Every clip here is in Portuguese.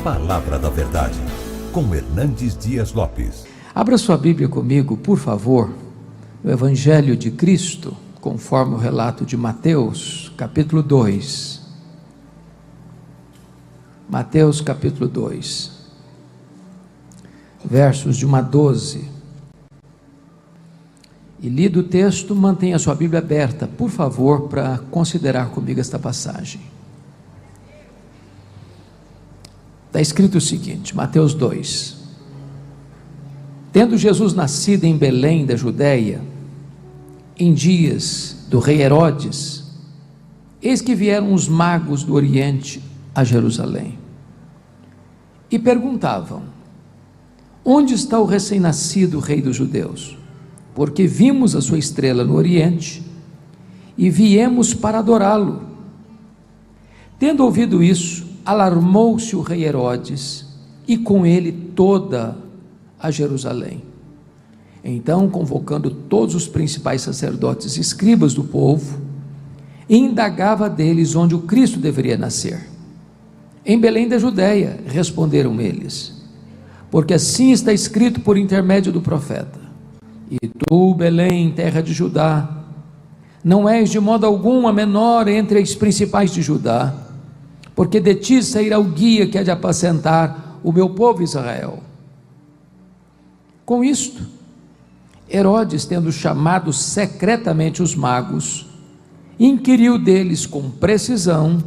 Palavra da Verdade, com Hernandes Dias Lopes. Abra sua Bíblia comigo, por favor, no Evangelho de Cristo, conforme o relato de Mateus, capítulo 2. Mateus, capítulo 2, versos de 1 a 12. E lido o texto, mantenha a sua Bíblia aberta, por favor, para considerar comigo esta passagem. Está escrito o seguinte, Mateus 2: Tendo Jesus nascido em Belém da Judéia, em dias do rei Herodes, eis que vieram os magos do Oriente a Jerusalém, e perguntavam: onde está o recém-nascido rei dos judeus? Porque vimos a sua estrela no Oriente, e viemos para adorá-lo. Tendo ouvido isso, alarmou-se o rei Herodes, e com ele toda a Jerusalém. Então, convocando todos os principais sacerdotes e escribas do povo, indagava deles onde o Cristo deveria nascer. Em Belém da Judéia, responderam eles, porque assim está escrito por intermédio do profeta: e tu, Belém, terra de Judá, não és de modo algum a menor entre as principais de Judá, porque de ti sairá o guia que há de apacentar o meu povo Israel. Com isto, Herodes, tendo chamado secretamente os magos, inquiriu deles com precisão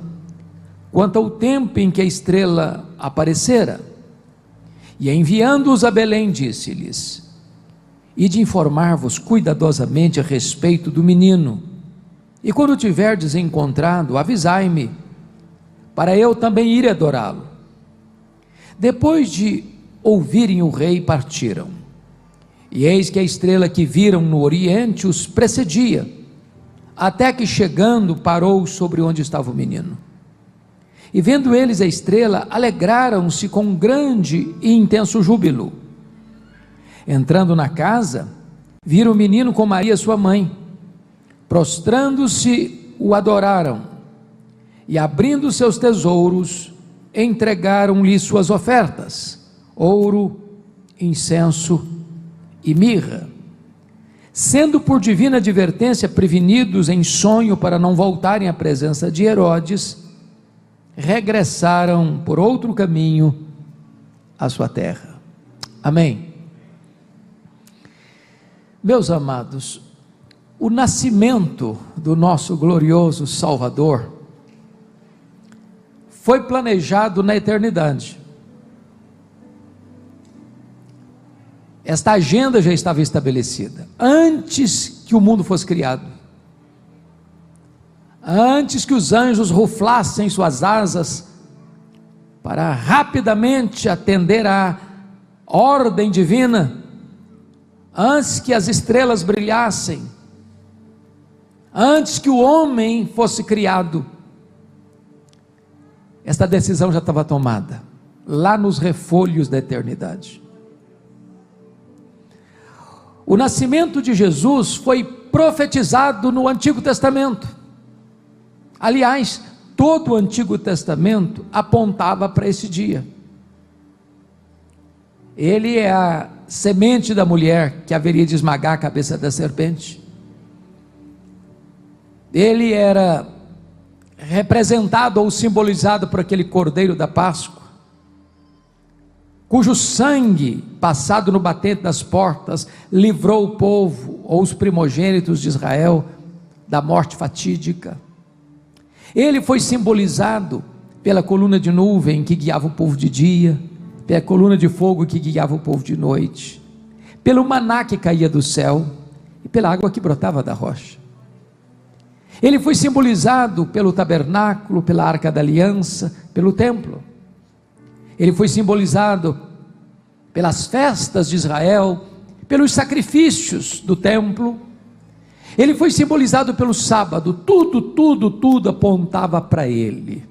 quanto ao tempo em que a estrela aparecera, e enviando-os a Belém, disse-lhes: ide informar-vos cuidadosamente a respeito do menino, e quando o tiverdes encontrado, avisai-me, para eu também ir adorá-lo. Depois de ouvirem o rei, partiram, e eis que a estrela que viram no Oriente os precedia, até que chegando parou sobre onde estava o menino. E vendo eles a estrela, alegraram-se com grande e intenso júbilo. Entrando na casa, viram o menino com Maria sua mãe, prostrando-se o adoraram, e abrindo seus tesouros, entregaram-lhe suas ofertas: ouro, incenso e mirra. Sendo por divina advertência prevenidos em sonho para não voltarem à presença de Herodes, regressaram por outro caminho à sua terra. Amém. Meus amados, o nascimento do nosso glorioso Salvador foi planejado na eternidade. Esta agenda já estava estabelecida antes que o mundo fosse criado, antes que os anjos ruflassem suas asas para rapidamente atender à ordem divina, antes que as estrelas brilhassem, antes que o homem fosse criado. Esta decisão já estava tomada, lá nos refolhos da eternidade. O nascimento de Jesus foi profetizado no Antigo Testamento. Aliás, todo o Antigo Testamento apontava para esse dia. Ele é a semente da mulher que haveria de esmagar a cabeça da serpente. Ele era representado ou simbolizado por aquele cordeiro da Páscoa, cujo sangue, passado no batente das portas, livrou o povo, ou os primogênitos de Israel, da morte fatídica. Ele foi simbolizado pela coluna de nuvem que guiava o povo de dia, pela coluna de fogo que guiava o povo de noite, pelo maná que caía do céu, e pela água que brotava da rocha. Ele foi simbolizado pelo tabernáculo, pela arca da aliança, pelo templo. Ele foi simbolizado pelas festas de Israel, pelos sacrifícios do templo. Ele foi simbolizado pelo sábado. Tudo apontava para ele.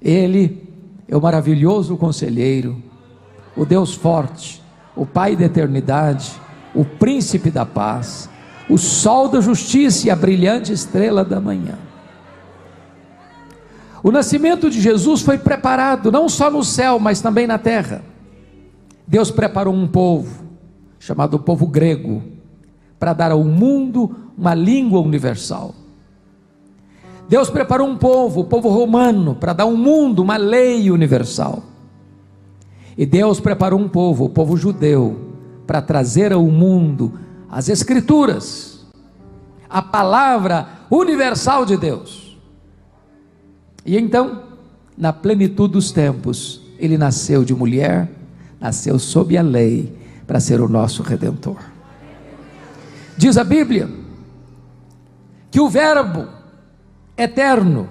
Ele é o maravilhoso conselheiro, o Deus forte, o Pai da eternidade, o príncipe da paz, o sol da justiça e a brilhante estrela da manhã. O nascimento de Jesus foi preparado, não só no céu, mas também na terra. Deus preparou um povo, chamado povo grego, para dar ao mundo uma língua universal. Deus preparou um povo, o povo romano, para dar ao mundo uma lei universal. E Deus preparou um povo, o povo judeu, para trazer ao mundo as Escrituras, a palavra universal de Deus. E então, na plenitude dos tempos, ele nasceu de mulher, nasceu sob a lei, para ser o nosso Redentor. Diz a Bíblia, que o Verbo eterno,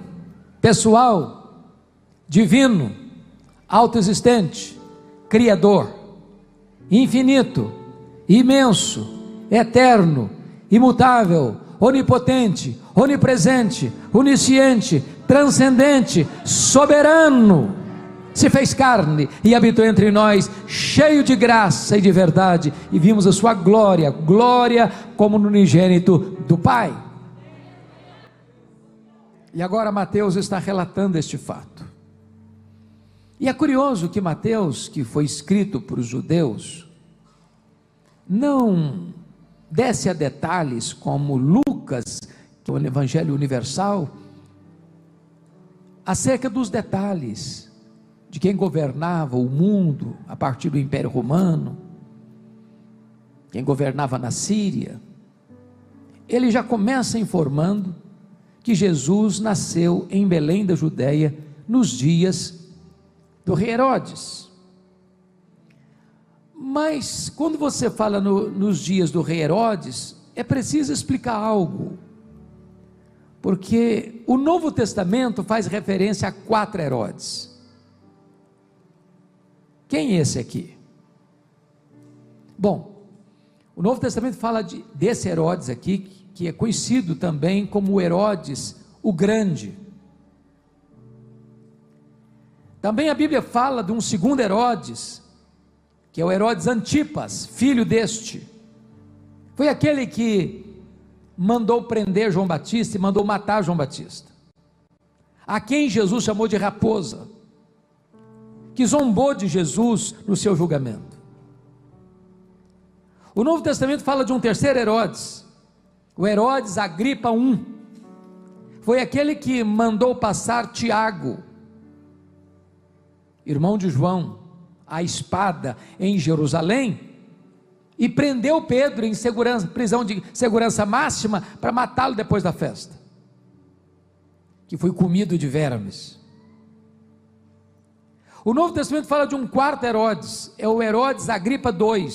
pessoal, divino, autoexistente, criador, infinito, imenso, eterno, imutável, onipotente, onipresente, onisciente, transcendente, soberano, se fez carne e habitou entre nós, cheio de graça e de verdade, e vimos a sua glória, glória como no unigênito do Pai. E agora Mateus está relatando este fato. E é curioso que Mateus, que foi escrito para os judeus, não desce a detalhes como Lucas, que é o Evangelho Universal, acerca dos detalhes de quem governava o mundo a partir do Império Romano, quem governava na Síria. Ele já começa informando que Jesus nasceu em Belém da Judéia nos dias do rei Herodes. Mas quando você fala nos dias do rei Herodes, é preciso explicar algo, porque o Novo Testamento faz referência a 4 Herodes. Quem é esse aqui? Bom, o Novo Testamento fala desse Herodes aqui, que é conhecido também como Herodes o Grande. Também a Bíblia fala de um segundo Herodes, que é o Herodes Antipas, filho deste. Foi aquele que mandou prender João Batista e mandou matar João Batista, a quem Jesus chamou de raposa, que zombou de Jesus no seu julgamento. O Novo Testamento fala de um terceiro Herodes, o Herodes Agripa I, foi aquele que mandou passar Tiago, irmão de João, a espada em Jerusalém, e prendeu Pedro em prisão de segurança máxima, para matá-lo depois da festa, que foi comido de vermes. O Novo Testamento fala de um quarto Herodes, é o Herodes Agripa II,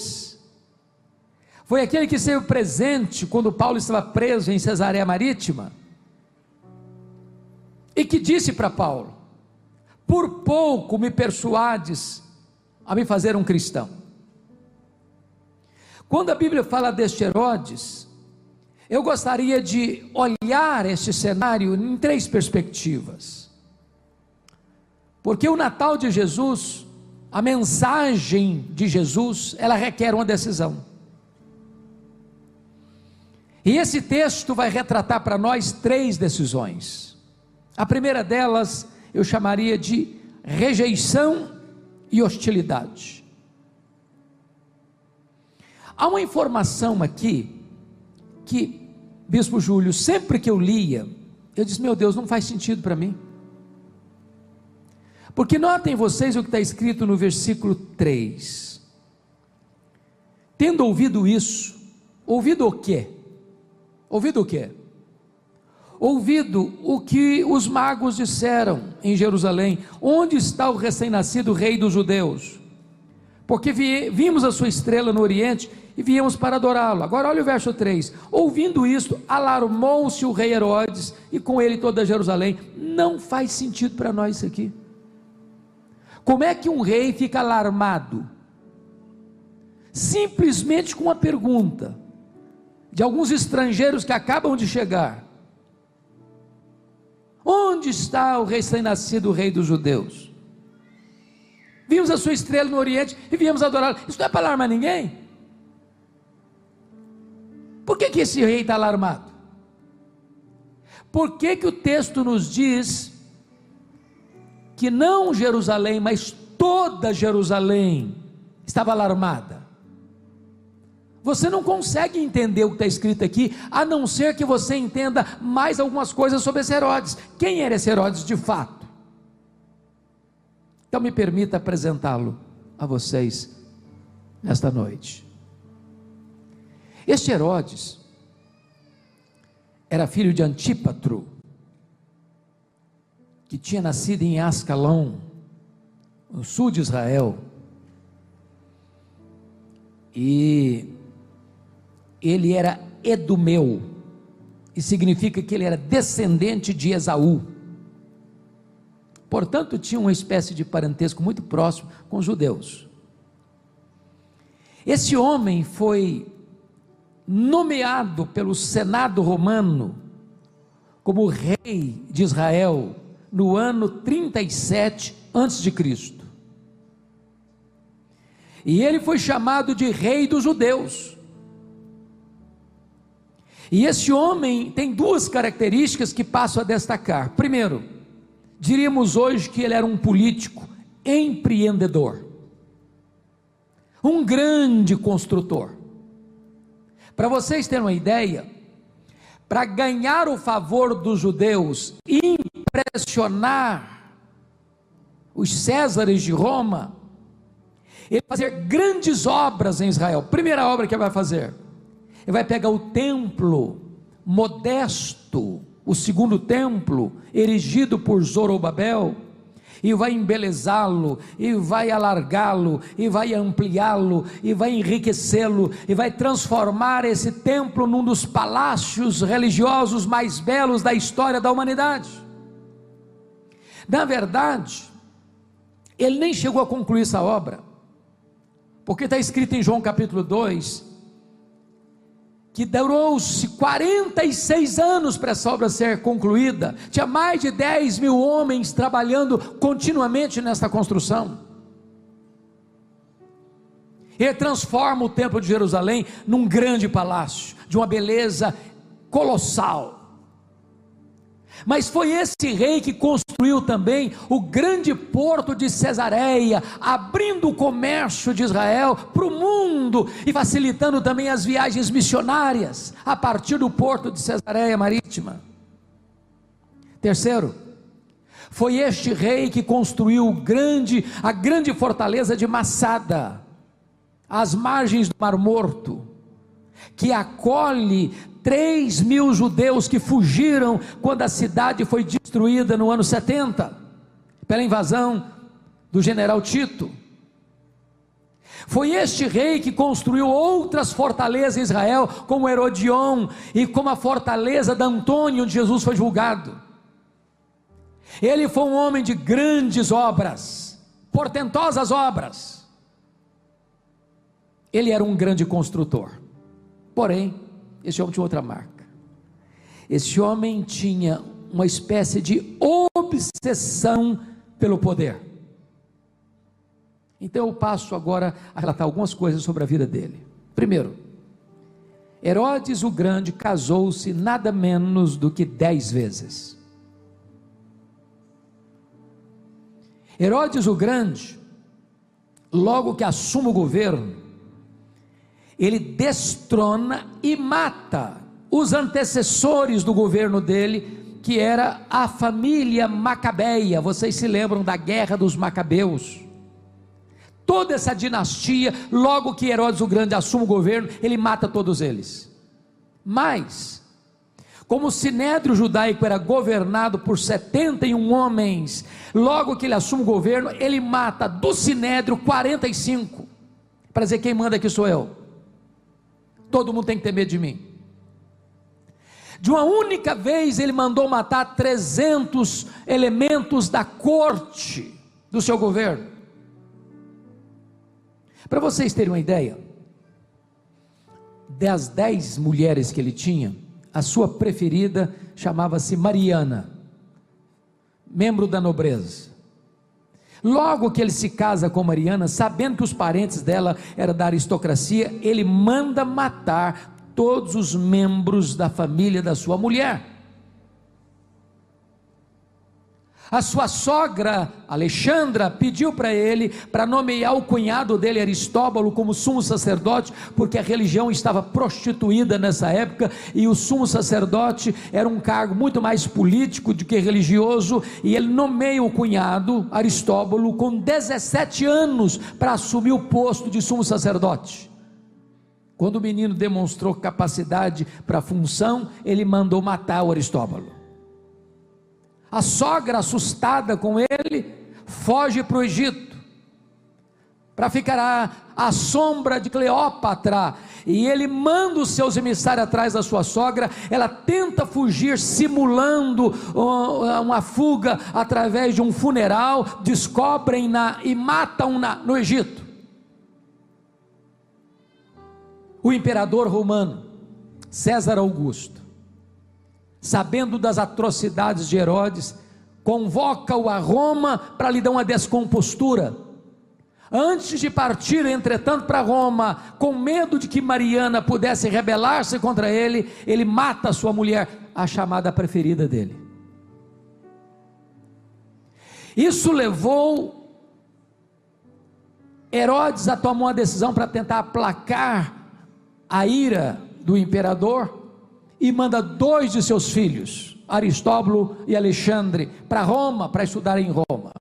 foi aquele que esteve presente quando Paulo estava preso em Cesareia Marítima, e que disse para Paulo: por pouco me persuades a me fazer um cristão. Quando a Bíblia fala deste Herodes, eu gostaria de olhar este cenário em 3 perspectivas, porque o Natal de Jesus, a mensagem de Jesus, ela requer uma decisão, e esse texto vai retratar para nós 3 decisões. A primeira delas eu chamaria de rejeição e hostilidade. Há uma informação aqui, que Bispo Júlio, sempre que eu lia, eu disse: meu Deus, não faz sentido para mim. Porque notem vocês o que está escrito no versículo 3: tendo ouvido isso, ouvido o quê? Ouvido o quê? Ouvido o que os magos disseram em Jerusalém: onde está o recém-nascido rei dos judeus? Porque vimos a sua estrela no Oriente e viemos para adorá-lo. Agora olha o verso 3: ouvindo isto, alarmou-se o rei Herodes e com ele toda Jerusalém. Não faz sentido para nós isso aqui. Como é que um rei fica alarmado? Simplesmente com uma pergunta de alguns estrangeiros que acabam de chegar: onde está o recém-nascido rei dos judeus? Vimos a sua estrela no Oriente e viemos adorá-lo. Isso não é para alarmar ninguém? Por que esse rei está alarmado? Por que o texto nos diz que não Jerusalém, mas toda Jerusalém estava alarmada. Você não consegue entender o que está escrito aqui, a não ser que você entenda mais algumas coisas sobre esse Herodes. Quem era esse Herodes de fato? Então me permita apresentá-lo a vocês nesta noite. Este Herodes era filho de Antípatro, que tinha nascido em Ascalão, no sul de Israel, e ele era edumeu, e significa que ele era descendente de Esaú, portanto tinha uma espécie de parentesco muito próximo com os judeus. Esse homem foi nomeado pelo Senado romano como rei de Israel no ano 37 a.C. E ele foi chamado de rei dos judeus. E esse homem tem duas características que passo a destacar. Primeiro, diríamos hoje que ele era um político empreendedor, um grande construtor. Para vocês terem uma ideia, para ganhar o favor dos judeus e impressionar os Césares de Roma, ele vai fazer grandes obras em Israel. Primeira obra que ele vai fazer, ele vai pegar o templo modesto, o segundo templo, erigido por Zorobabel, e vai embelezá-lo, e vai alargá-lo, e vai ampliá-lo, e vai enriquecê-lo, e vai transformar esse templo num dos palácios religiosos mais belos da história da humanidade. Na verdade, ele nem chegou a concluir essa obra, porque está escrito em João capítulo 2, que durou-se 46 anos para essa obra ser concluída. Tinha mais de 10 mil homens trabalhando continuamente nesta construção. Ele transforma o templo de Jerusalém num grande palácio, de uma beleza colossal. Mas foi esse rei que construiu também o grande porto de Cesareia, abrindo o comércio de Israel para o mundo e facilitando também as viagens missionárias a partir do porto de Cesareia marítima. Terceiro, foi este rei que construiu a grande fortaleza de Massada, às margens do Mar Morto, que acolhe 3.000 judeus que fugiram quando a cidade foi destruída no ano 70, pela invasão do general Tito. Foi este rei que construiu outras fortalezas em Israel, como Herodion e como a fortaleza de Antônio, onde Jesus foi julgado. Ele foi um homem de grandes obras, portentosas obras. Ele era um grande construtor. Porém, esse homem tinha outra marca. Esse homem tinha uma espécie de obsessão pelo poder. Então eu passo agora a relatar algumas coisas sobre a vida dele. Primeiro, Herodes o Grande casou-se nada menos do que 10 vezes. Herodes o Grande, logo que assume o governo, ele destrona e mata os antecessores do governo dele, que era a família Macabeia. Vocês se lembram da guerra dos Macabeus? Toda essa dinastia, logo que Herodes o Grande assume o governo, ele mata todos eles. Mas, como o sinédrio judaico era governado por 71 homens, logo que ele assume o governo, ele mata do sinédrio 45, para dizer: quem manda aqui sou eu. Todo mundo tem que ter medo de mim. De uma única vez ele mandou matar 300 elementos da corte do seu governo. Para vocês terem uma ideia, das 10 mulheres que ele tinha, a sua preferida chamava-se Mariana, membro da nobreza. Logo que ele se casa com Mariana, sabendo que os parentes dela eram da aristocracia, ele manda matar todos os membros da família da sua mulher. A sua sogra, Alexandra, pediu para ele para nomear o cunhado dele, Aristóbulo, como sumo sacerdote, porque a religião estava prostituída nessa época, e o sumo sacerdote era um cargo muito mais político do que religioso, e ele nomeia o cunhado, Aristóbulo, com 17 anos, para assumir o posto de sumo sacerdote. Quando o menino demonstrou capacidade para a função, ele mandou matar o Aristóbulo. A sogra, assustada com ele, foge para o Egito, para ficar à sombra de Cleópatra, e ele manda os seus emissários atrás da sua sogra. Ela tenta fugir, simulando uma fuga através de um funeral, descobrem-na e matam-na no Egito. O imperador romano, César Augusto, sabendo das atrocidades de Herodes, convoca-o a Roma para lhe dar uma descompostura. Antes de partir, entretanto, para Roma, com medo de que Mariana pudesse rebelar-se contra ele, ele mata a sua mulher, a chamada preferida dele. Isso levou Herodes a tomar uma decisão para tentar aplacar a ira do imperador, e manda 2 de seus filhos, Aristóbulo e Alexandre, para Roma, para estudar em Roma.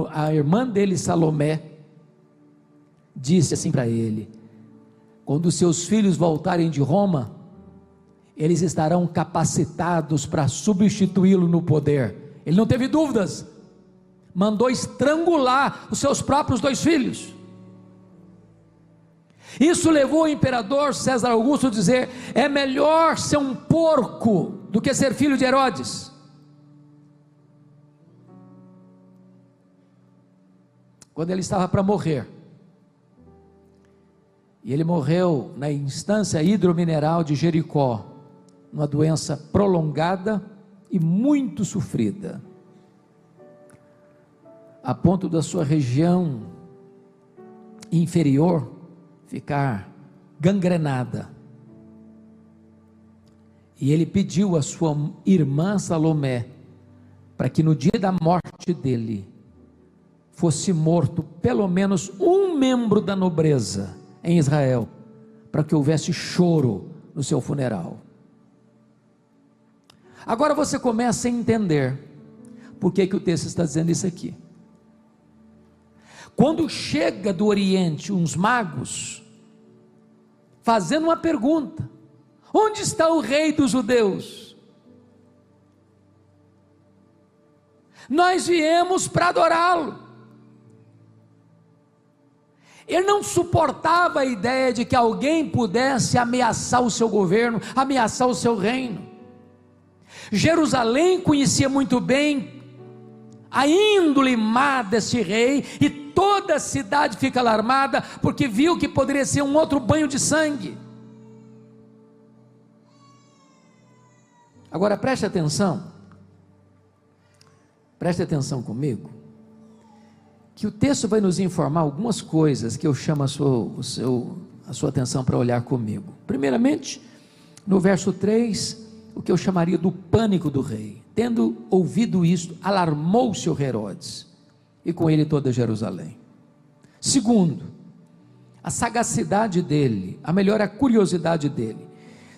A irmã dele, Salomé, disse assim para ele: quando seus filhos voltarem de Roma, eles estarão capacitados para substituí-lo no poder. Ele não teve dúvidas, mandou estrangular os seus próprios 2 filhos. Isso levou o imperador César Augusto a dizer: é melhor ser um porco do que ser filho de Herodes. Quando ele estava para morrer, e ele morreu na instância hidromineral de Jericó, uma doença prolongada e muito sofrida, a ponto da sua região inferior ficar gangrenada. E ele pediu à sua irmã Salomé para que no dia da morte dele fosse morto pelo menos um membro da nobreza em Israel, para que houvesse choro no seu funeral. Agora você começa a entender por que o texto está dizendo isso aqui. Quando chega do Oriente uns magos, fazendo uma pergunta: onde está o rei dos judeus? Nós viemos para adorá-lo. Ele não suportava a ideia de que alguém pudesse ameaçar o seu governo, ameaçar o seu reino. Jerusalém conhecia muito bem a índole má desse rei, e toda a cidade fica alarmada, porque viu que poderia ser um outro banho de sangue. Agora preste atenção comigo, que o texto vai nos informar algumas coisas que eu chamo a sua atenção para olhar comigo. Primeiramente, no verso 3, o que eu chamaria do pânico do rei. Tendo ouvido isto, alarmou-se o Herodes, e com ele toda Jerusalém. Segundo, a sagacidade dele, a melhor, a curiosidade dele.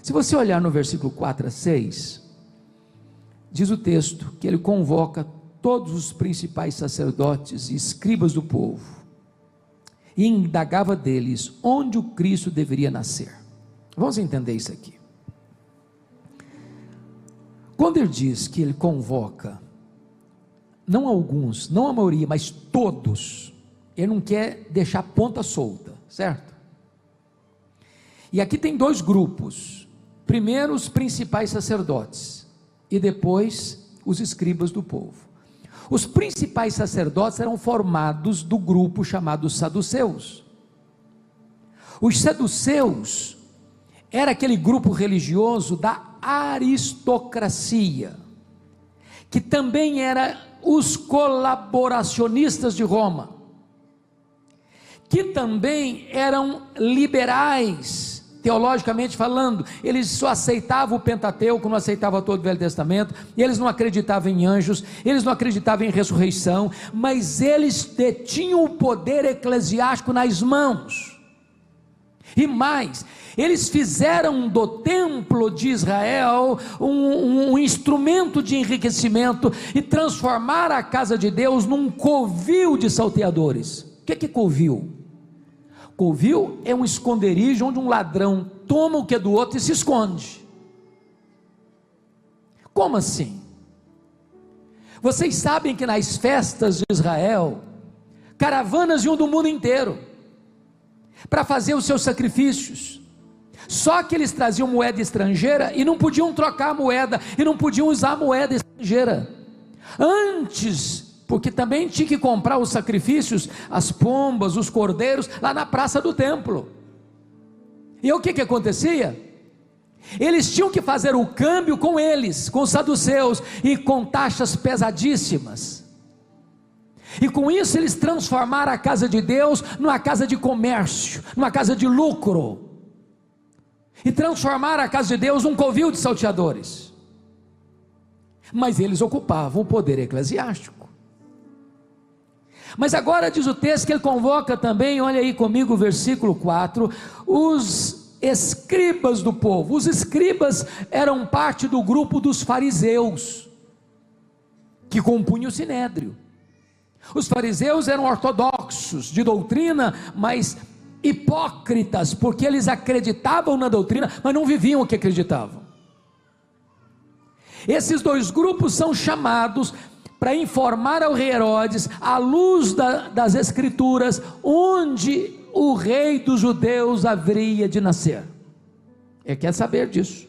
Se você olhar no versículo 4 a 6, diz o texto que ele convoca todos os principais sacerdotes e escribas do povo, e indagava deles onde o Cristo deveria nascer. Vamos entender isso aqui. Quando ele diz que ele convoca, não alguns, não a maioria, mas todos, ele não quer deixar ponta solta, certo? E aqui tem 2 grupos: primeiro os principais sacerdotes, e depois os escribas do povo. Os principais sacerdotes eram formados do grupo chamado saduceus. Os saduceus era aquele grupo religioso da aristocracia, que também era os colaboracionistas de Roma, que também eram liberais teologicamente falando, eles só aceitavam o Pentateuco, não aceitavam todo o Velho Testamento, e eles não acreditavam em anjos, eles não acreditavam em ressurreição, mas eles detinham o poder eclesiástico nas mãos, e mais, eles fizeram do templo de Israel um instrumento de enriquecimento, e transformaram a casa de Deus num covil de salteadores. O que é covil? Covil é um esconderijo onde um ladrão toma o que é do outro e se esconde. Como assim? Vocês sabem que nas festas de Israel, caravanas iam do mundo inteiro para fazer os seus sacrifícios, só que eles traziam moeda estrangeira e não podiam trocar a moeda, e não podiam usar a moeda estrangeira, antes, porque também tinha que comprar os sacrifícios, as pombas, os cordeiros, lá na praça do templo. E o que acontecia? Eles tinham que fazer o câmbio com eles, com os saduceus, e com taxas pesadíssimas, e com isso eles transformaram a casa de Deus numa casa de comércio, numa casa de lucro, e transformaram a casa de Deus num covil de salteadores. Mas eles ocupavam o poder eclesiástico. Mas agora diz o texto que ele convoca também, olha aí comigo o versículo 4, os escribas do povo. Os escribas eram parte do grupo dos fariseus, que compunham o sinédrio. Os fariseus eram ortodoxos de doutrina, mas hipócritas, porque eles acreditavam na doutrina, mas não viviam o que acreditavam. Esses dois grupos são chamados para informar ao rei Herodes, à luz das escrituras, onde o rei dos judeus haveria de nascer. Ele quer saber disso,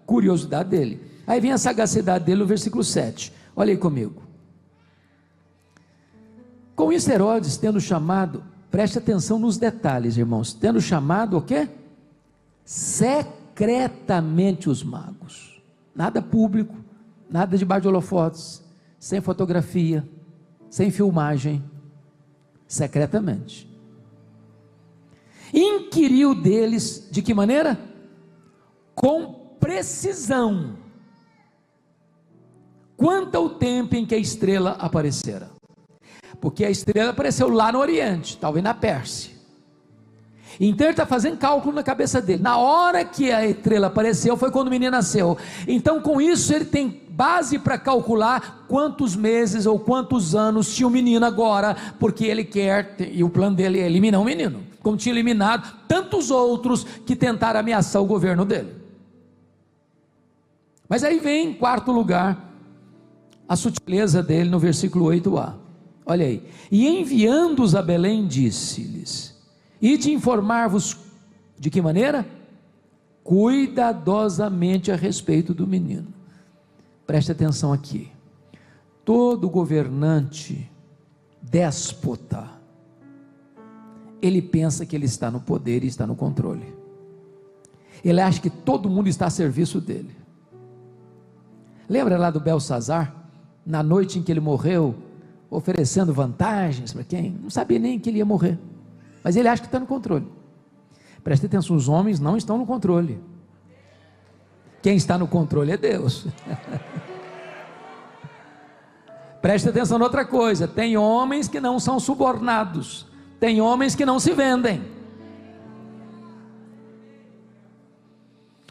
curiosidade dele. Aí vem a sagacidade dele no versículo 7, olha aí comigo. Com isso Herodes, tendo chamado, preste atenção nos detalhes, irmãos, tendo chamado o quê? Secretamente os magos, nada público, nada debaixo de holofotes, sem fotografia, sem filmagem, secretamente. Inquiriu deles, de que maneira? Com precisão, quanto ao tempo em que a estrela aparecera. Porque a estrela apareceu lá no Oriente, talvez na Pérsia. Então ele está fazendo cálculo na cabeça dele. Na hora que a estrela apareceu, foi quando o menino nasceu. Então com isso ele tem base para calcular quantos meses ou quantos anos tinha o menino agora, porque ele quer, e o plano dele é eliminar o menino, como tinha eliminado tantos outros que tentaram ameaçar o governo dele. Mas aí vem em quarto lugar a sutileza dele no versículo 8a, olha aí, e enviando-os a Belém, disse-lhes, ide informar-vos, de que maneira? Cuidadosamente a respeito do menino. Preste atenção aqui, todo governante, déspota, ele pensa que ele está no poder e está no controle, ele acha que todo mundo está a serviço dele. Lembra lá do Belsazar, na noite em que ele morreu, oferecendo vantagens para quem? Não sabia nem que ele ia morrer, mas ele acha que está no controle. Preste atenção, os homens não estão no controle, quem está no controle é Deus. Preste atenção em outra coisa, tem homens que não são subornados, tem homens que não se vendem.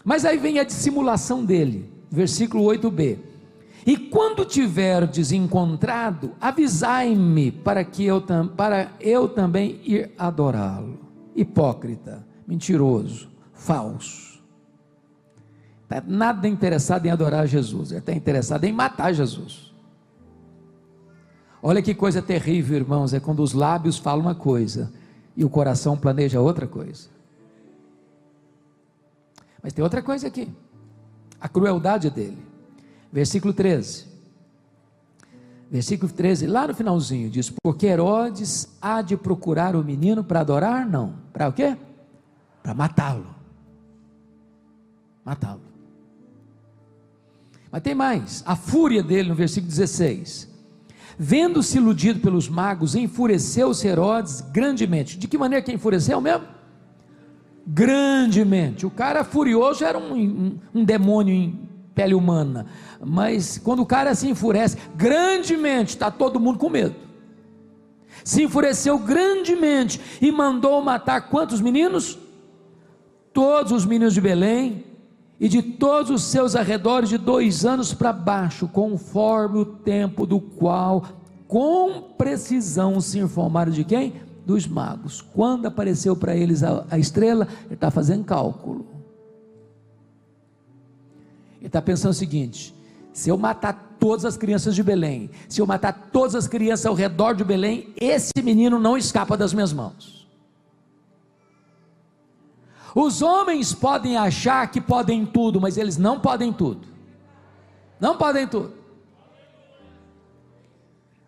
Mas aí vem a dissimulação dele, versículo 8b, e quando tiverdes encontrado, avisai-me para eu também ir adorá-lo. Hipócrita, mentiroso, falso, está nada interessado em adorar Jesus, ele está interessado em matar Jesus. Olha que coisa terrível, irmãos, é quando os lábios falam uma coisa e o coração planeja outra coisa. Mas tem outra coisa aqui, a crueldade dele. Versículo 13, lá no finalzinho diz, porque Herodes há de procurar o menino para adorar? Não, para o quê? Para matá-lo. Mas tem mais, a fúria dele no versículo 16, vendo-se iludido pelos magos, enfureceu-se Herodes grandemente. De que maneira que enfureceu mesmo? grandemente. O cara furioso era um demônio em pele humana, mas quando o cara se enfurece grandemente, está todo mundo com medo. Se enfureceu grandemente e mandou matar quantos meninos? Todos os meninos de Belém e de todos os seus arredores de 2 anos para baixo, conforme o tempo do qual com precisão se informaram de quem? Dos magos. Quando apareceu para eles a estrela, ele está fazendo cálculo. Ele está pensando o seguinte: se eu matar todas as crianças de Belém, se eu matar todas as crianças ao redor de Belém, esse menino não escapa das minhas mãos. Os homens podem achar que podem tudo, mas eles não podem tudo. Não podem tudo.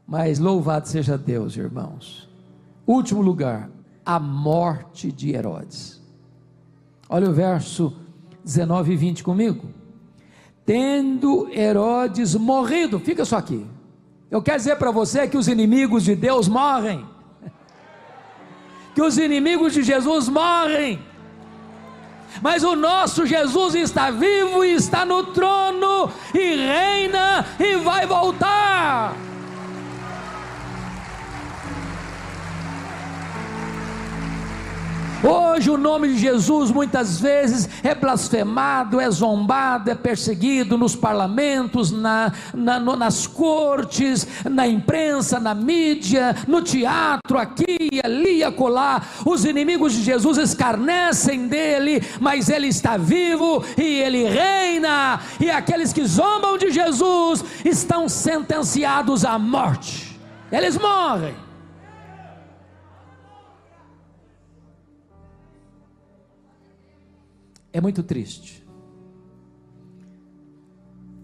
Mas louvado seja Deus, irmãos. Último lugar, a morte de Herodes. Olha o verso 19 e 20 comigo. Tendo Herodes morrido, fica só aqui. Eu quero dizer para você que os inimigos de Deus morrem. Que os inimigos de Jesus morrem. Mas o nosso Jesus está vivo e está no trono e reina e vai voltar. Hoje o nome de Jesus muitas vezes é blasfemado, é zombado, é perseguido nos parlamentos, nas cortes, na imprensa, na mídia, no teatro, aqui, ali e acolá. Os inimigos de Jesus escarnecem dele, mas ele está vivo e ele reina, e aqueles que zombam de Jesus estão sentenciados à morte, eles morrem. É muito triste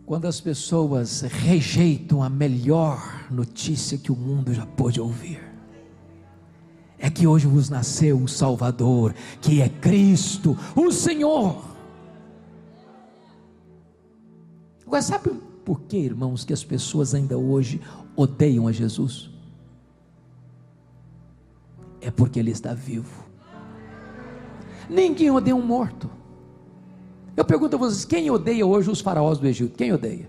quando as pessoas rejeitam a melhor notícia que o mundo já pôde ouvir. É que hoje vos nasceu o Salvador, que é Cristo, o Senhor. Agora, sabe por que, irmãos, que as pessoas ainda hoje odeiam a Jesus? É porque Ele está vivo. Ninguém odeia um morto. Eu pergunto a vocês, quem odeia hoje os faraós do Egito? Quem odeia?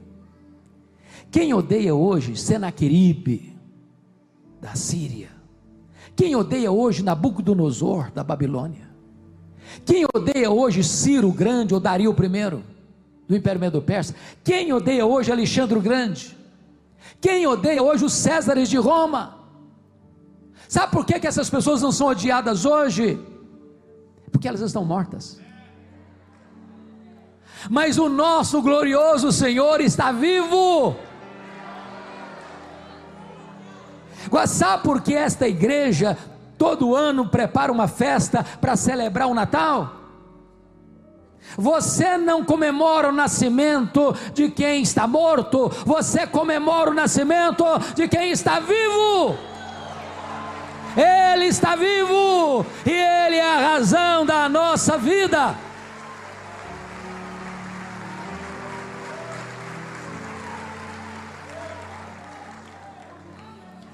Quem odeia hoje Senaqueribe da Síria? Quem odeia hoje Nabucodonosor da Babilônia? Quem odeia hoje Ciro o Grande ou Dario I do Império Medo-Persa? Quem odeia hoje Alexandre o Grande? Quem odeia hoje os Césares de Roma? Sabe por que essas pessoas não são odiadas hoje? Porque elas estão mortas. Mas o nosso glorioso Senhor está vivo. Agora, sabe por que esta igreja todo ano prepara uma festa para celebrar o Natal? Você não comemora o nascimento de quem está morto, você comemora o nascimento de quem está vivo. Ele está vivo e Ele é a razão da nossa vida.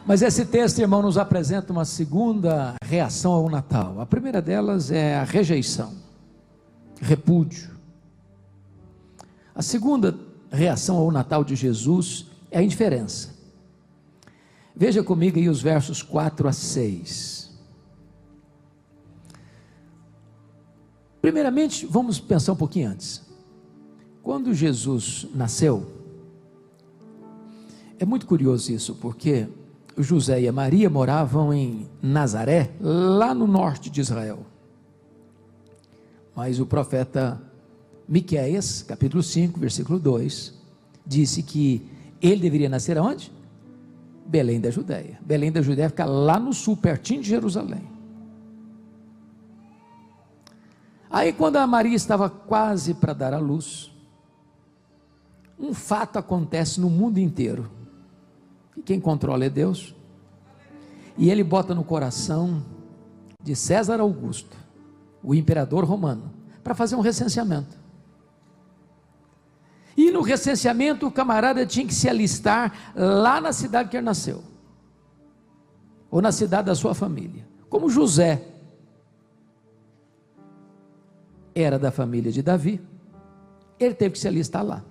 Mas esse texto, irmão, nos apresenta uma segunda reação ao Natal. A primeira delas é a rejeição, repúdio. A segunda reação ao Natal de Jesus é a indiferença. Veja comigo aí os versos 4 a 6. Primeiramente, vamos pensar um pouquinho antes. Quando Jesus nasceu, é muito curioso isso, porque José e a Maria moravam em Nazaré, lá no norte de Israel. Mas o profeta Miqueias, capítulo 5, versículo 2, disse que ele deveria nascer aonde? Belém da Judéia. Belém da Judéia fica lá no sul, pertinho de Jerusalém. Aí quando a Maria estava quase para dar à luz, um fato acontece no mundo inteiro. E quem controla é Deus. E Ele bota no coração de César Augusto, o imperador romano, para fazer um recenseamento. E no recenseamento o camarada tinha que se alistar lá na cidade que ele nasceu, ou na cidade da sua família, como José. era da família de Davi, ele teve que se alistar lá.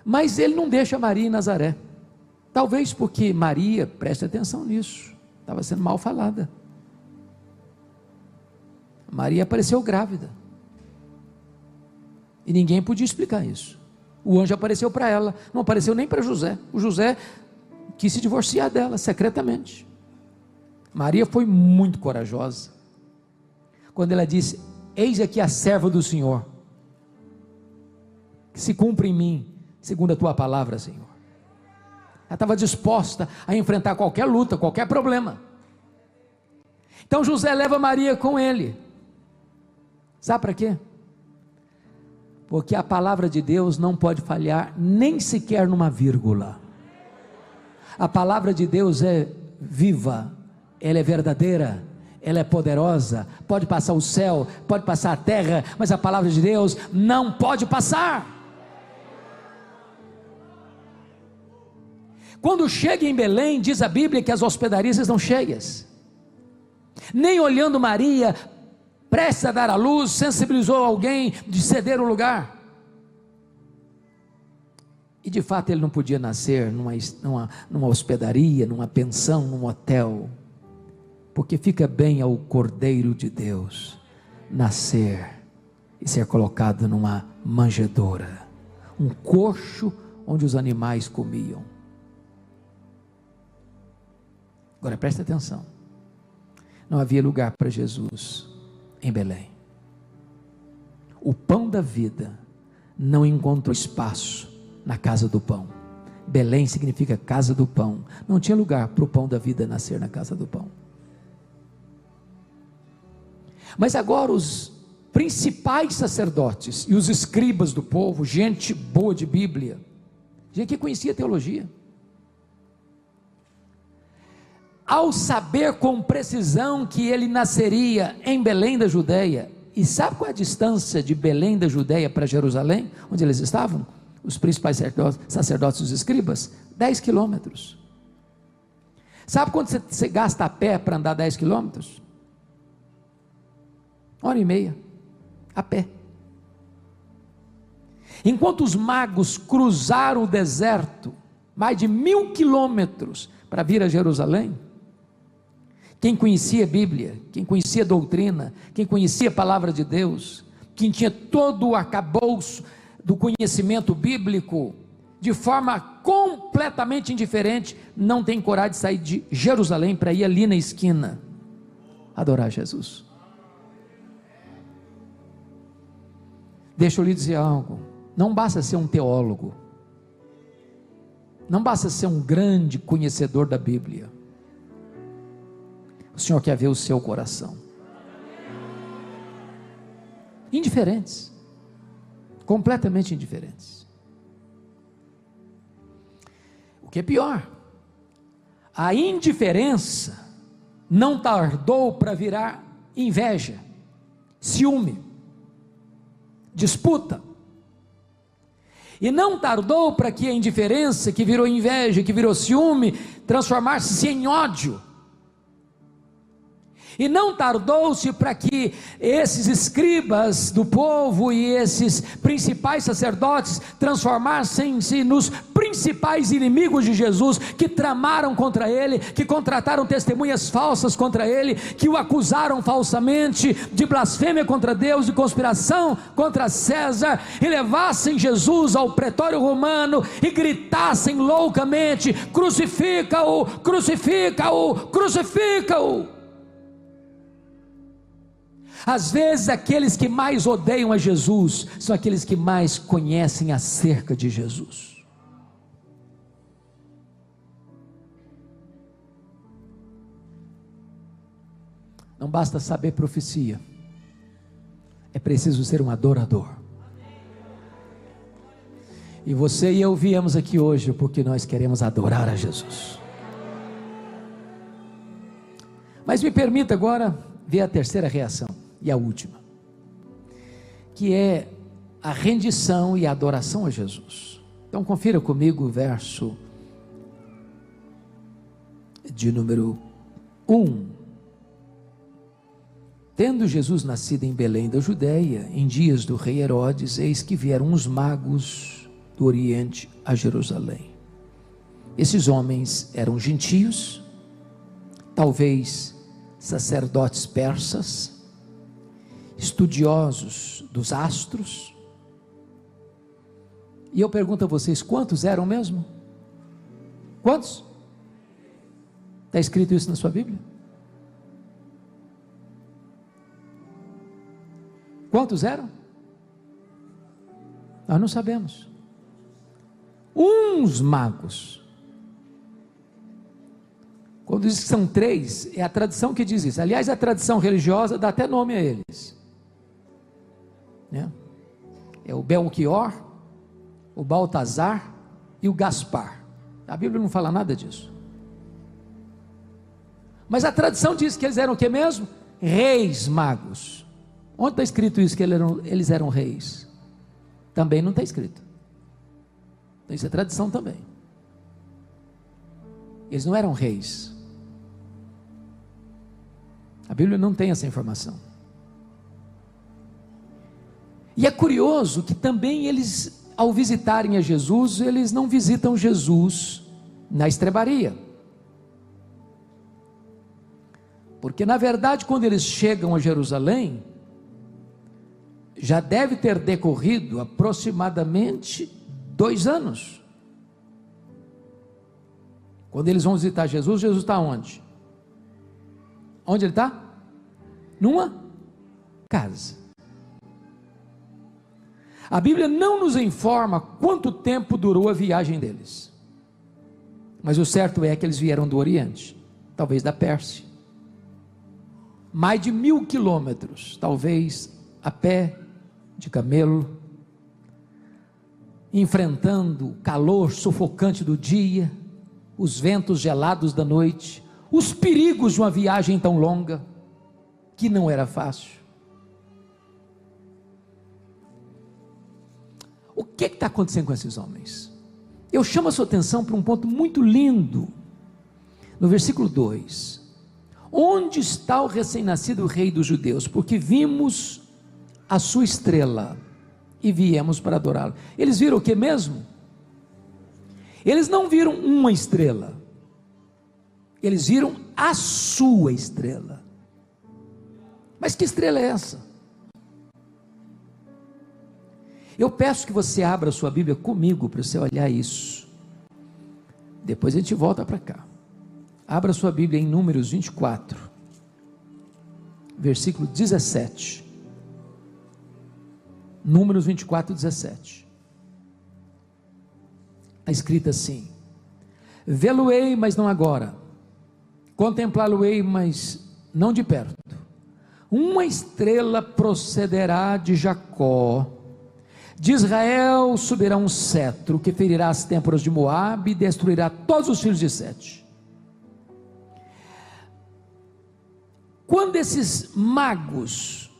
Mas ele não deixa Maria em Nazaré, talvez porque Maria, preste atenção nisso, estava sendo mal falada. Maria apareceu grávida, e ninguém podia explicar isso. O anjo apareceu para ela, não apareceu nem para José. O José quis se divorciar dela secretamente. Maria foi muito corajosa quando ela disse: eis aqui a serva do Senhor, que se cumpre em mim segundo a tua palavra, Senhor. Ela estava disposta a enfrentar qualquer luta, qualquer problema. Então José leva Maria com ele. Sabe para quê? Porque a palavra de Deus não pode falhar nem sequer numa vírgula. A palavra de Deus é viva, ela é verdadeira, ela é poderosa. Pode passar o céu, pode passar a terra, mas a palavra de Deus não pode passar. Quando chega em Belém, diz a Bíblia que as hospedarias estão cheias. Nem olhando Maria, prestes a dar à luz, sensibilizou alguém de ceder o lugar. E de fato ele não podia nascer numa hospedaria, numa pensão, num hotel, porque fica bem ao Cordeiro de Deus nascer e ser colocado numa manjedoura, um coxo onde os animais comiam. Agora preste atenção, não havia lugar para Jesus em Belém. O pão da vida não encontrou espaço na casa do pão. Belém significa casa do pão. Não tinha lugar para o pão da vida nascer na casa do pão. Mas agora os principais sacerdotes e os escribas do povo, gente boa de Bíblia, gente que conhecia teologia, ao saber com precisão que ele nasceria em Belém da Judeia, e sabe qual é a distância de Belém da Judeia para Jerusalém, onde eles estavam? Os principais sacerdotes e os escribas? 10 quilômetros. Sabe quanto você gasta a pé para andar 10 quilômetros? 1h30, a pé. Enquanto os magos cruzaram o deserto, mais de 1000 quilômetros para vir a Jerusalém, quem conhecia a Bíblia, quem conhecia a doutrina, quem conhecia a palavra de Deus, quem tinha todo o arcabouço do conhecimento bíblico, de forma completamente indiferente, não tem coragem de sair de Jerusalém para ir ali na esquina adorar Jesus. Deixa eu lhe dizer algo, não basta ser um teólogo, não basta ser um grande conhecedor da Bíblia, o Senhor quer ver o seu coração. Indiferentes, completamente indiferentes. O que é pior, a indiferença não tardou para virar inveja, ciúme, disputa, e não tardou para que a indiferença, que virou inveja, que virou ciúme, transformar-se em ódio. E não tardou-se para que esses escribas do povo e esses principais sacerdotes transformassem-se nos principais inimigos de Jesus, que tramaram contra ele, que contrataram testemunhas falsas contra ele, que o acusaram falsamente de blasfêmia contra Deus, de conspiração contra César, e levassem Jesus ao pretório romano e gritassem loucamente: crucifica-o, crucifica-o, crucifica-o. Às vezes aqueles que mais odeiam a Jesus são aqueles que mais conhecem acerca de Jesus. Não basta saber profecia, é preciso ser um adorador. E você e eu viemos aqui hoje porque nós queremos adorar a Jesus. Mas me permita agora ver a terceira reação e a última, que é a rendição e a adoração a Jesus. Então confira comigo o verso de número 1. Tendo Jesus nascido em Belém da Judéia, em dias do rei Herodes, eis que vieram uns magos do Oriente a Jerusalém. Esses homens eram gentios, talvez sacerdotes persas, estudiosos dos astros. E eu pergunto a vocês, quantos eram mesmo? Quantos? Está escrito isso na sua Bíblia? Quantos eram? Nós não sabemos. Uns magos. Quando diz que são 3, é a tradição que diz isso. Aliás, a tradição religiosa dá até nome a eles, né? É o Belchior, o Baltazar e o Gaspar. A Bíblia não fala nada disso. Mas a tradição diz que eles eram o que mesmo? Reis magos. Onde está escrito isso, que eles eram reis? Também não está escrito. Então isso é tradição também. Eles não eram reis. A Bíblia não tem essa informação. E é curioso que também eles, ao visitarem a Jesus, eles não visitam Jesus na estrebaria. Porque na verdade, quando eles chegam a Jerusalém, já deve ter decorrido aproximadamente 2 anos. Quando eles vão visitar Jesus, Jesus está onde? Onde ele está? Numa casa. A Bíblia não nos informa quanto tempo durou a viagem deles, mas o certo é que eles vieram do Oriente, talvez da Pérsia, mais de 1000 quilômetros, talvez a pé, de camelo, enfrentando o calor sufocante do dia, os ventos gelados da noite, os perigos de uma viagem tão longa, que não era fácil. O que está acontecendo com esses homens? Eu chamo a sua atenção para um ponto muito lindo, no versículo 2: onde está o recém-nascido rei dos judeus? Porque vimos a sua estrela e viemos para adorá-lo. Eles viram o que mesmo? Eles não viram uma estrela, eles viram a sua estrela. Mas que estrela é essa? Eu peço que você abra a sua Bíblia comigo para você olhar isso. Depois a gente volta para cá. Abra a sua Bíblia em Números 24, versículo 17. Números 24, 17. Está escrito assim: vê-lo-ei, mas não agora, contemplá-lo-ei, mas não de perto. Uma estrela procederá de Jacó, de Israel subirá um cetro que ferirá as têmporas de Moabe e destruirá todos os filhos de Sete. Quando esses magos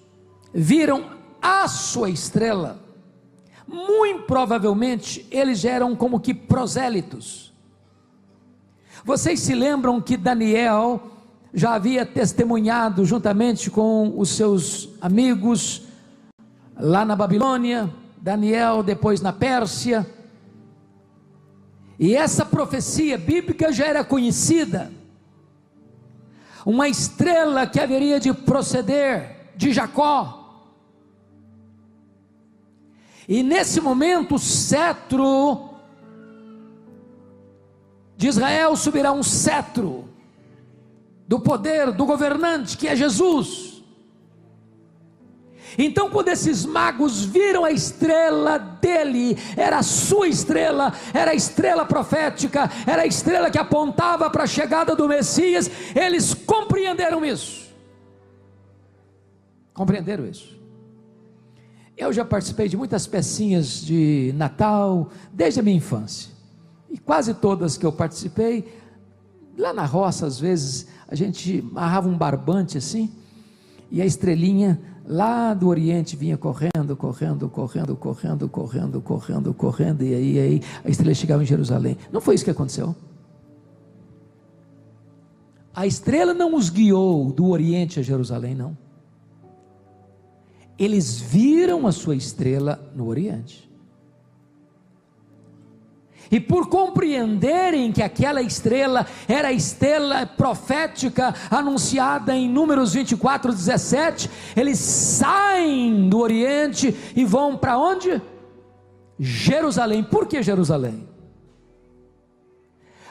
viram a sua estrela, muito provavelmente eles eram como que prosélitos. Vocês se lembram que Daniel já havia testemunhado juntamente com os seus amigos lá na Babilônia, Daniel depois na Pérsia, e essa profecia bíblica já era conhecida. Uma estrela que haveria de proceder de Jacó. E nesse momento o cetro de Israel subirá, um cetro do poder do governante, que é Jesus. Então quando esses magos viram a estrela dele, era a sua estrela, era a estrela profética, era a estrela que apontava para a chegada do Messias, eles compreenderam isso. Compreenderam isso. Eu já participei de muitas pecinhas de Natal, desde a minha infância, e quase todas que eu participei, lá na roça às vezes, a gente amarrava um barbante assim, e a estrelinha lá do Oriente vinha correndo, e aí a estrela chegava em Jerusalém. Não foi isso que aconteceu? A estrela não os guiou do Oriente a Jerusalém, não. eles viram a sua estrela no Oriente. E por compreenderem que aquela estrela era a estrela profética anunciada em Números 24:17, eles saem do Oriente e vão para onde? Jerusalém. Por que Jerusalém?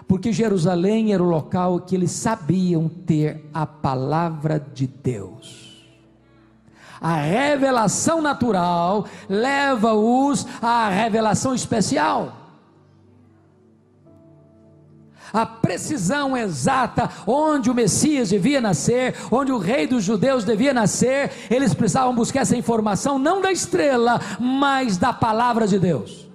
Porque Jerusalém era o local que eles sabiam ter a palavra de Deus. A revelação natural leva-os à revelação especial. A precisão exata onde o Messias devia nascer, onde o rei dos judeus devia nascer, eles precisavam buscar essa informação não da estrela, mas da palavra de Deus.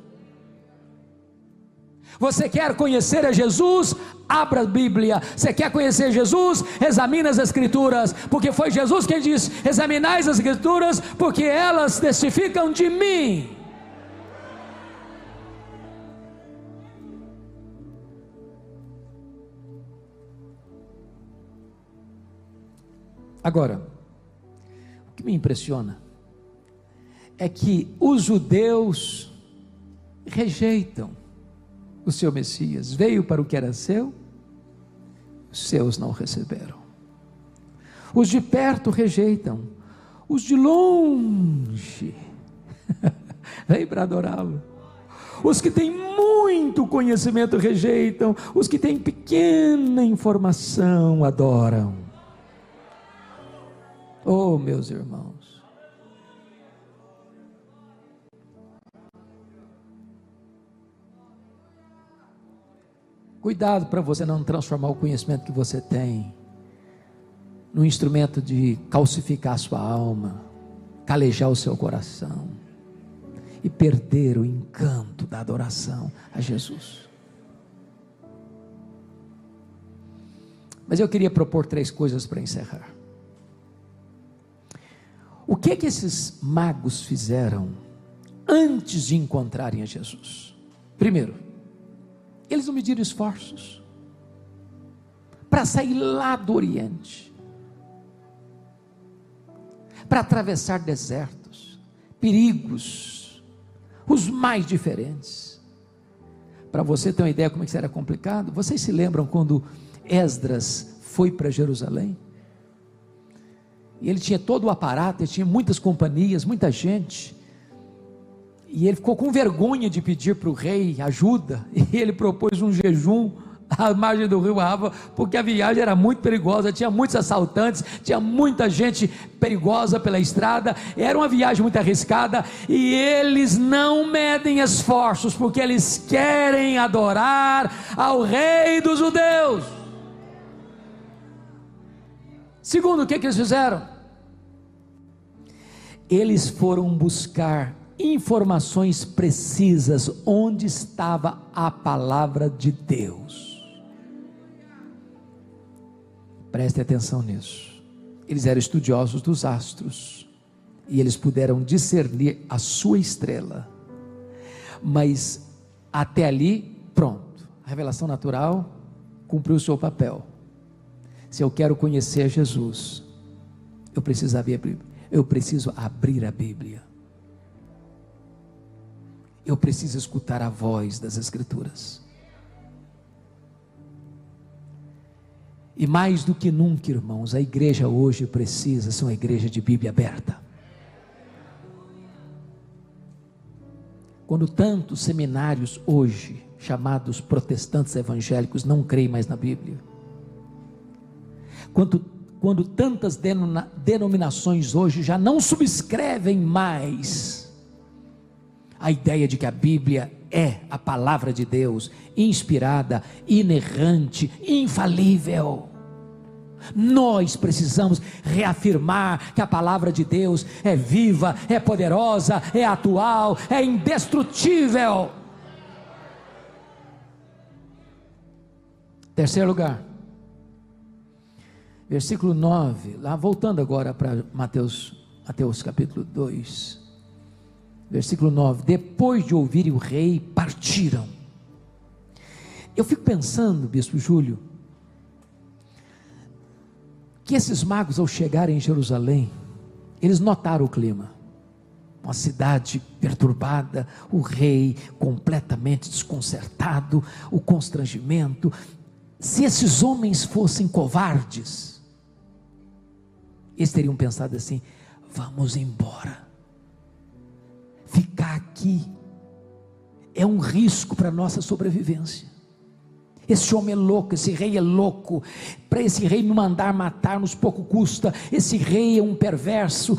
Você quer conhecer a Jesus? Abra a Bíblia. Você quer conhecer Jesus? Examine as Escrituras, porque foi Jesus quem disse: examinai as Escrituras, porque elas testificam de mim. Agora, o que me impressiona é que os judeus rejeitam o seu Messias. Veio para o que era seu, os seus não receberam. Os de perto rejeitam, os de longe vêm para adorá-lo. Os que têm muito conhecimento rejeitam, os que têm pequena informação adoram. Oh, meus irmãos, cuidado para você não transformar o conhecimento que você tem num instrumento de calcificar a sua alma, calejar o seu coração e perder o encanto da adoração a Jesus. Mas eu queria propor 3 coisas para encerrar. O que esses magos fizeram antes de encontrarem a Jesus? Primeiro, eles não mediram esforços para sair lá do Oriente, para atravessar desertos, perigos, os mais diferentes. Para você ter uma ideia como isso era complicado, vocês se lembram quando Esdras foi para Jerusalém? E ele tinha todo o aparato, ele tinha muitas companhias, muita gente, e ele ficou com vergonha de pedir para o rei ajuda, e ele propôs um jejum à margem do rio Ava, porque a viagem era muito perigosa, tinha muitos assaltantes, tinha muita gente perigosa pela estrada, era uma viagem muito arriscada, e eles não medem esforços, porque eles querem adorar ao rei dos judeus. Segundo, o que eles fizeram? Eles foram buscar informações precisas onde estava a palavra de Deus. Preste atenção nisso. Eles eram estudiosos dos astros e eles puderam discernir a sua estrela, mas até ali, pronto, a revelação natural cumpriu o seu papel. Se eu quero conhecer Jesus, eu preciso abrir a Bíblia. Eu preciso escutar a voz das Escrituras. E mais do que nunca, irmãos, a igreja hoje precisa ser uma igreja de Bíblia aberta. Quando tantos seminários hoje, chamados protestantes evangélicos, não creem mais na Bíblia, quando tantas denominações hoje já não subscrevem mais a ideia de que a Bíblia é a palavra de Deus, inspirada, inerrante, infalível. Nós precisamos reafirmar que a palavra de Deus é viva, é poderosa, é atual, é indestrutível. Terceiro lugar, versículo 9, lá voltando agora para Mateus capítulo 2, versículo 9: depois de ouvirem o rei, partiram. Eu fico pensando, bispo Júlio, que esses magos, ao chegarem em Jerusalém, eles notaram o clima. uma cidade perturbada, o rei completamente desconcertado, o constrangimento. Se esses homens fossem covardes, eles teriam pensado assim: vamos embora, ficar aqui é um risco para a nossa sobrevivência. Esse homem é louco, esse rei é louco. Para esse rei me mandar matar-nos pouco custa. Esse rei é um perverso,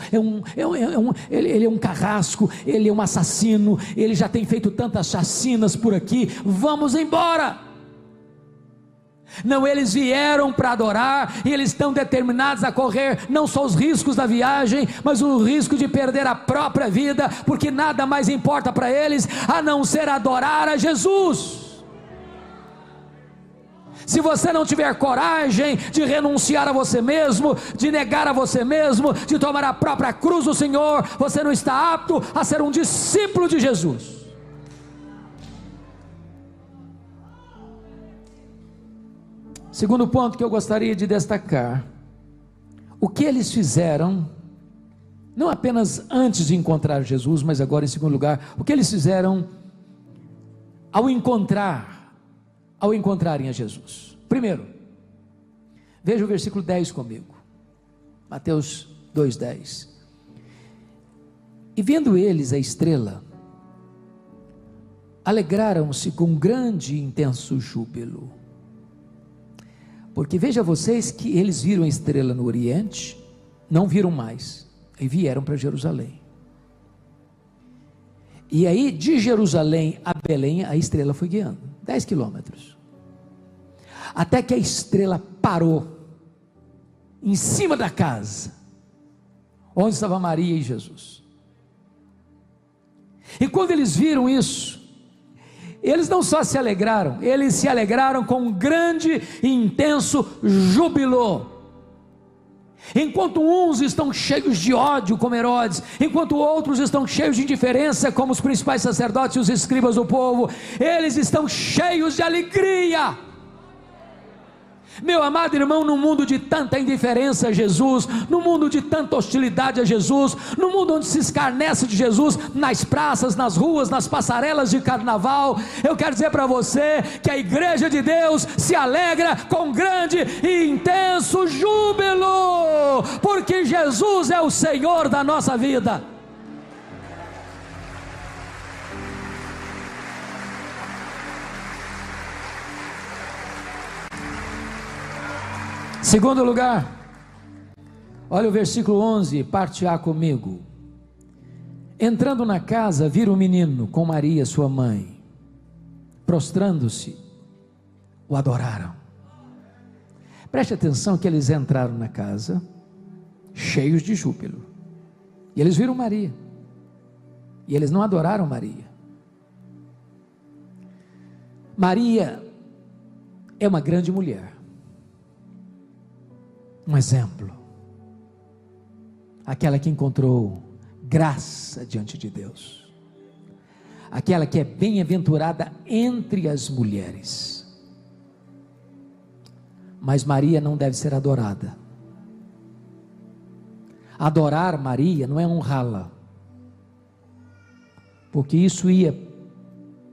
ele é um carrasco, ele é um assassino, ele já tem feito tantas chacinas por aqui, vamos embora. Não, eles vieram para adorar, e eles estão determinados a correr não só os riscos da viagem, mas o risco de perder a própria vida, porque nada mais importa para eles a não ser adorar a Jesus. Se você não tiver coragem de renunciar a você mesmo, de negar a você mesmo, de tomar a própria cruz do Senhor, você não está apto a ser um discípulo de Jesus. Segundo ponto que eu gostaria de destacar: o que eles fizeram, não apenas antes de encontrar Jesus, mas agora em segundo lugar, o que eles fizeram ao encontrarem a Jesus. Primeiro, veja o versículo 10 comigo, Mateus 2:10. E vendo eles a estrela, alegraram-se com grande e intenso júbilo. Porque veja vocês que eles viram a estrela no Oriente, não viram mais, e vieram para Jerusalém. E aí de Jerusalém a Belém a estrela foi guiando, 10 quilômetros, até que a estrela parou em cima da casa onde estava Maria e Jesus. E quando eles viram isso, eles não só se alegraram, eles se alegraram com um grande e intenso júbilo. Enquanto uns estão cheios de ódio, como Herodes, enquanto outros estão cheios de indiferença, como os principais sacerdotes e os escribas do povo, eles estão cheios de alegria. Meu amado irmão, no mundo de tanta indiferença a Jesus, no mundo de tanta hostilidade a Jesus, no mundo onde se escarnece de Jesus, nas praças, nas ruas, nas passarelas de carnaval, eu quero dizer para você que a igreja de Deus se alegra com grande e intenso júbilo, porque Jesus é o Senhor da nossa vida. Segundo lugar, olha o versículo 11, parte A comigo. Entrando na casa, viram o menino com Maria sua mãe, prostrando-se, o adoraram. Preste atenção que eles entraram na casa, cheios de júbilo, e eles viram Maria, e eles não adoraram Maria. Maria é uma grande mulher, um exemplo, aquela que encontrou graça diante de Deus, aquela que é bem-aventurada entre as mulheres. Mas Maria não deve ser adorada. Adorar Maria não é honrá-la, porque isso ia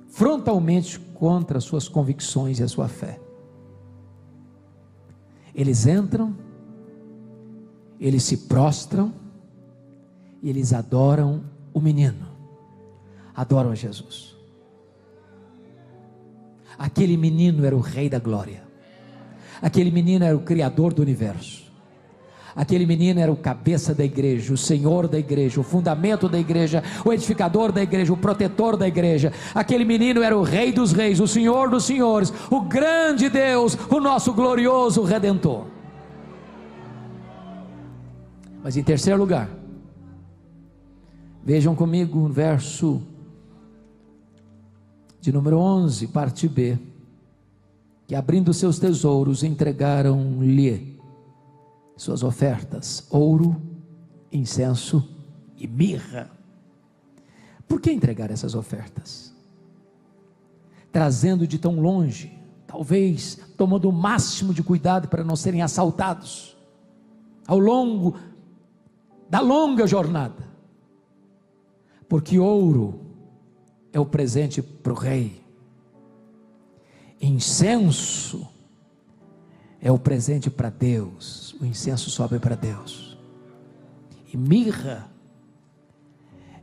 frontalmente contra as suas convicções e a sua fé. Eles entram, eles se prostram e eles adoram o menino, adoram a Jesus. Aquele menino era o Rei da Glória, aquele menino era o Criador do universo, aquele menino era o cabeça da igreja, o Senhor da igreja, o fundamento da igreja, o edificador da igreja, o protetor da igreja. Aquele menino era o Rei dos reis, o Senhor dos senhores, o grande Deus, o nosso glorioso Redentor. Mas em terceiro lugar, vejam comigo o verso de número 11, parte B, que abrindo seus tesouros, entregaram-lhe suas ofertas, ouro, incenso e mirra. Por que entregar essas ofertas? Trazendo de tão longe, talvez tomando o máximo de cuidado para não serem assaltados ao longo da longa jornada. Porque ouro é o presente para o rei, incenso é o presente para Deus, o incenso sobe para Deus, e mirra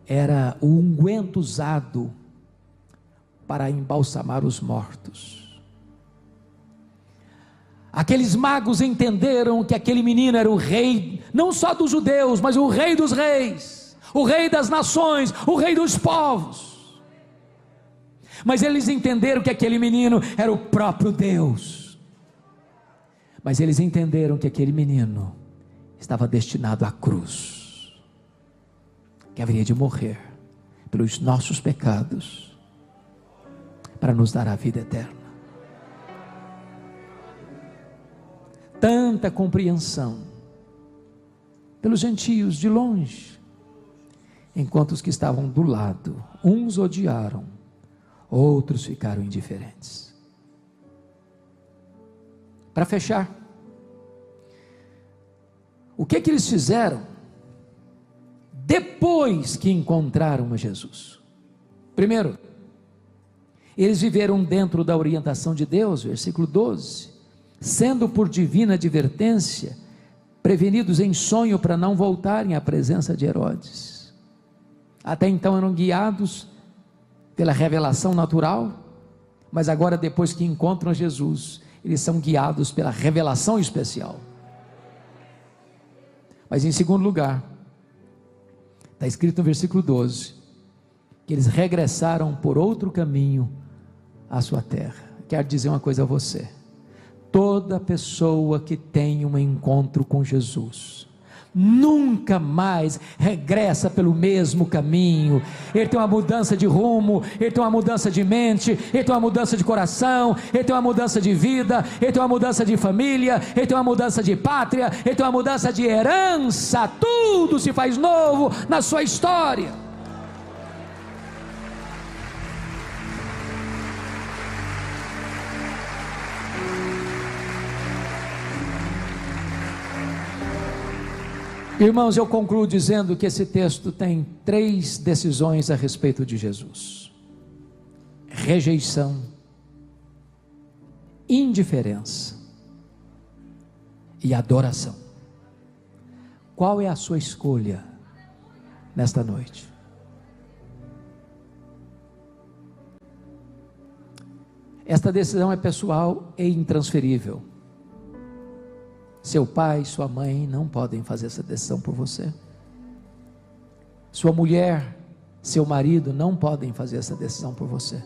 era o unguento usado para embalsamar os mortos. Aqueles magos entenderam que aquele menino era o rei, não só dos judeus, mas o rei dos reis, o rei das nações, o rei dos povos. Mas eles entenderam que aquele menino era o próprio Deus. Mas eles entenderam que aquele menino estava destinado à cruz, que haveria de morrer pelos nossos pecados, para nos dar a vida eterna. Tanta compreensão pelos gentios de longe, enquanto os que estavam do lado, uns odiaram, outros ficaram indiferentes. Para fechar, o que eles fizeram depois que encontraram a Jesus? Primeiro, eles viveram dentro da orientação de Deus, versículo 12, sendo por divina advertência prevenidos em sonho para não voltarem à presença de Herodes. Até então eram guiados pela revelação natural, mas agora, depois que encontram Jesus, eles são guiados pela revelação especial. Mas em segundo lugar, está escrito no versículo 12, que eles regressaram por outro caminho à sua terra. Quero dizer uma coisa a você: toda pessoa que tem um encontro com Jesus nunca mais regressa pelo mesmo caminho. Ele tem uma mudança de rumo, ele tem uma mudança de mente, ele tem uma mudança de coração, ele tem uma mudança de vida, ele tem uma mudança de família, ele tem uma mudança de pátria, ele tem uma mudança de herança. Tudo se faz novo na sua história. Irmãos, eu concluo dizendo que esse texto tem 3 decisões a respeito de Jesus: rejeição, indiferença e adoração. Qual é a sua escolha nesta noite? Esta decisão é pessoal e intransferível. Seu pai, sua mãe não podem fazer essa decisão por você. Sua mulher, seu marido não podem fazer essa decisão por você.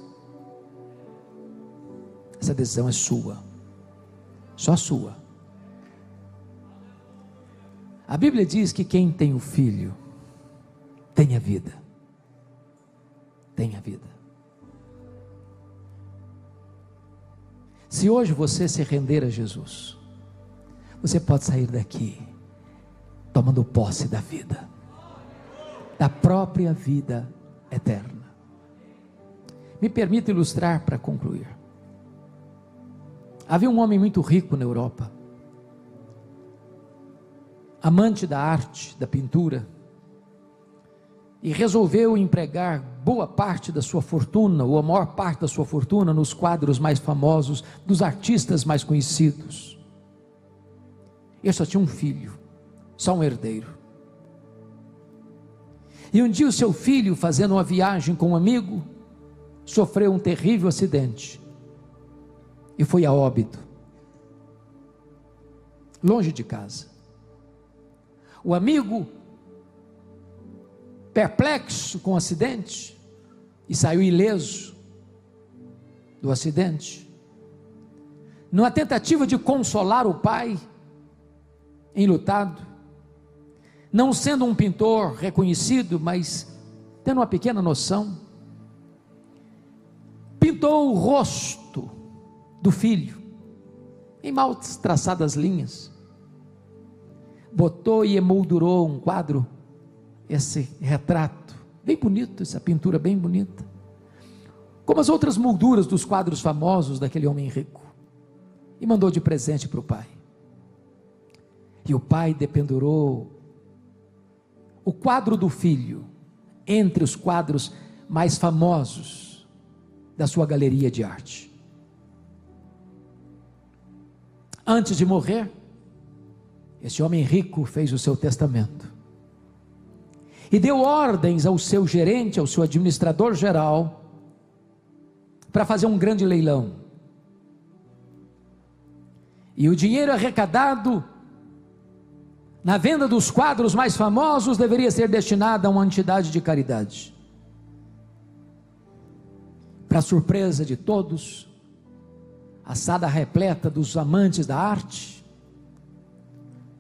Essa decisão é sua, só sua. A Bíblia diz que quem tem o Filho tem a vida. Tem a vida. Se hoje você se render a Jesus, você pode sair daqui tomando posse da vida, da própria vida eterna. Me permita ilustrar para concluir. Havia um homem muito rico na Europa, amante da arte, da pintura, e resolveu empregar boa parte da sua fortuna, ou a maior parte da sua fortuna, nos quadros mais famosos, dos artistas mais conhecidos. Ele só tinha um filho, só um herdeiro. E um dia o seu filho, fazendo uma viagem com um amigo, sofreu um terrível acidente e foi a óbito, longe de casa. O amigo, perplexo com o acidente, e saiu ileso do acidente, numa tentativa de consolar o pai enlutado, não sendo um pintor reconhecido, mas tendo uma pequena noção, pintou o rosto do filho em mal traçadas linhas, botou e emoldurou um quadro, esse retrato bem bonito, essa pintura bem bonita, como as outras molduras dos quadros famosos daquele homem rico, e mandou de presente para o pai. E o pai dependurou o quadro do filho entre os quadros mais famosos da sua galeria de arte. Antes de morrer, esse homem rico fez o seu testamento e deu ordens ao seu gerente, ao seu administrador geral, para fazer um grande leilão. E o dinheiro arrecadado na venda dos quadros mais famosos deveria ser destinado a uma entidade de caridade. Para surpresa de todos, a sala repleta dos amantes da arte,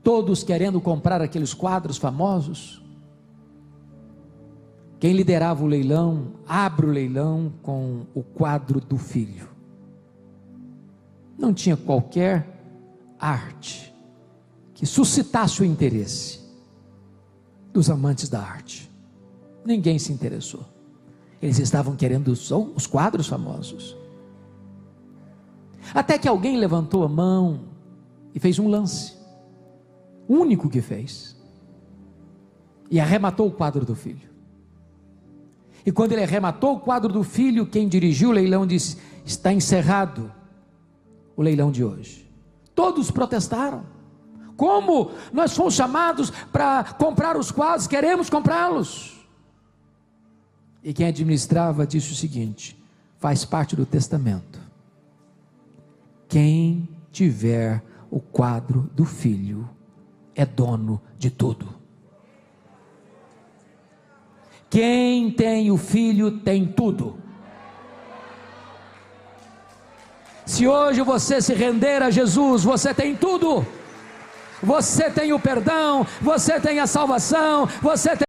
todos querendo comprar aqueles quadros famosos. Quem liderava o leilão, abre o leilão com o quadro do filho. Não tinha qualquer arte que suscitasse o interesse dos amantes da arte. Ninguém se interessou. Eles estavam querendo os quadros famosos. Até que alguém levantou a mão e fez um lance, o único que fez, e arrematou o quadro do filho. E quando ele arrematou o quadro do filho, quem dirigiu o leilão disse: está encerrado o leilão de hoje. Todos protestaram: como? Nós fomos chamados para comprar os quadros, queremos comprá-los. E quem administrava disse o seguinte: faz parte do testamento, quem tiver o quadro do filho é dono de tudo. Quem tem o filho tem tudo. Se hoje você se render a Jesus, você tem tudo. Você tem o perdão, você tem a salvação, você tem